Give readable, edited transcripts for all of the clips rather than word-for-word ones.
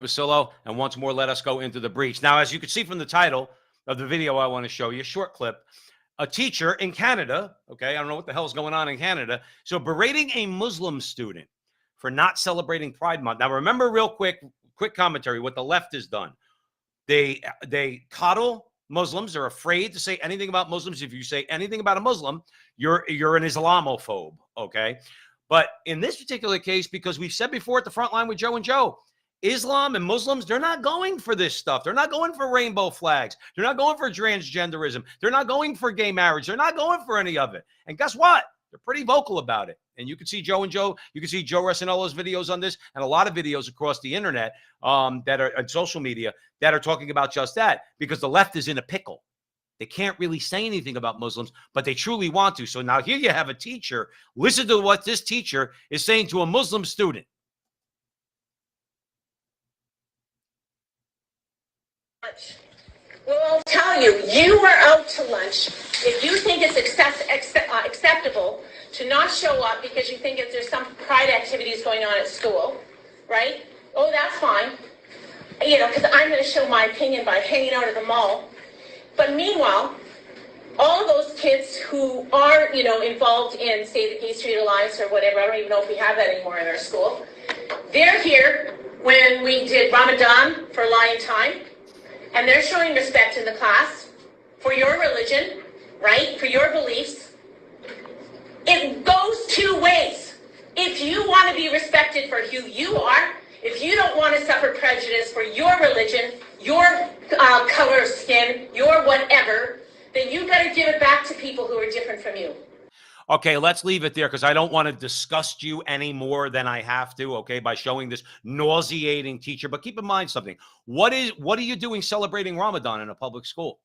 Basillo, and once more, let us go into the breach. Now, as you can see from the title of the video I want to show you, a short clip, a teacher in Canada, okay, I don't know what the hell is going on in Canada, so berating a Muslim student for not celebrating Pride Month. Now, remember real quick commentary, what the left has done. They coddle Muslims. They're afraid to say anything about Muslims. If you say anything about a Muslim, you're an Islamophobe, okay? But in this particular case, because we've said before at the front line with Joe and Joe, Islam and Muslims, they're not going for this stuff. They're not going for rainbow flags. They're not going for transgenderism. They're not going for gay marriage. They're not going for any of it. And guess what? They're pretty vocal about it. And you can see Joe and Joe, you can see Joe Resinello's videos on this and a lot of videos across the internet that are on social media that are talking about just that, because the left is in a pickle. They can't really say anything about Muslims, but they truly want to. So now here you have a teacher. Listen to what this teacher is saying to a Muslim student. Well, I'll tell you, you were out to lunch. If you think it's acceptable to not show up because you think there's some pride activities going on at school, right? Oh, that's fine. You know, because I'm going to show my opinion by hanging out at the mall. But meanwhile, all of those kids who are, you know, involved in, say, the Gay Street Alliance or whatever, I don't even know if we have that anymore in our school, they're here when we did Ramadan for Lion Time. And they're showing respect in the class for your religion, right? For your beliefs. It goes two ways. If you want to be respected for who you are, if you don't want to suffer prejudice for your religion, your color of skin, your whatever, then you better give it back to people who are different from you. Okay, let's leave it there because I don't want to disgust you any more than I have to, okay, by showing this nauseating teacher. But keep in mind something. What are you doing celebrating Ramadan in a public school?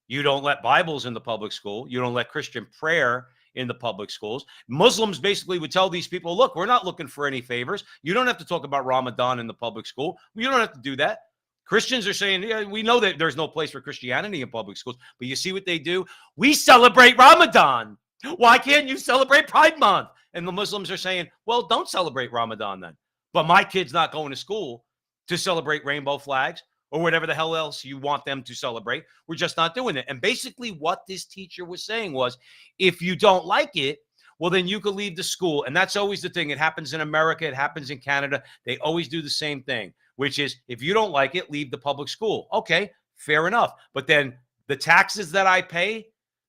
You don't let Bibles in the public school. You don't let Christian prayer in the public schools. Muslims basically would tell these people, look, we're not looking for any favors. You don't have to talk about Ramadan in the public school. You don't have to do that. Christians are saying, yeah, we know that there's no place for Christianity in public schools, but you see what they do? We celebrate Ramadan. Why can't you celebrate Pride Month? And the Muslims are saying, well, don't celebrate Ramadan then. But my kid's not going to school to celebrate rainbow flags or whatever the hell else you want them to celebrate. We're just not doing it. And basically what this teacher was saying was, if you don't like it, well, then you could leave the school. And that's always the thing. It happens in America. It happens in Canada. They always do the same thing, which is if you don't like it, leave the public school. Okay, fair enough. But then the taxes that I pay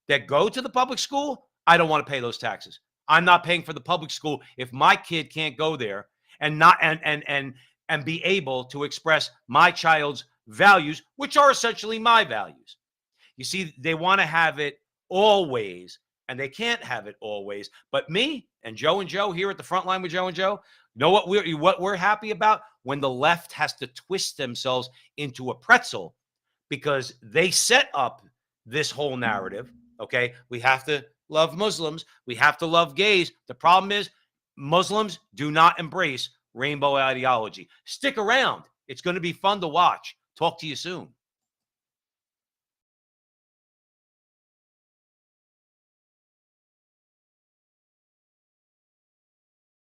that go to the public school, I don't want to pay those taxes. I'm not paying for the public school if my kid can't go there and not and be able to express my child's values, which are essentially my values. You see, they want to have it always, and they can't have it always. But me and Joe here at the front line with Joe and Joe, you know what we're happy about? When the left has to twist themselves into a pretzel because they set up this whole narrative. Okay, we have to love Muslims. We have to love gays. The problem is Muslims do not embrace rainbow ideology. Stick around. It's going to be fun to watch. Talk to you soon.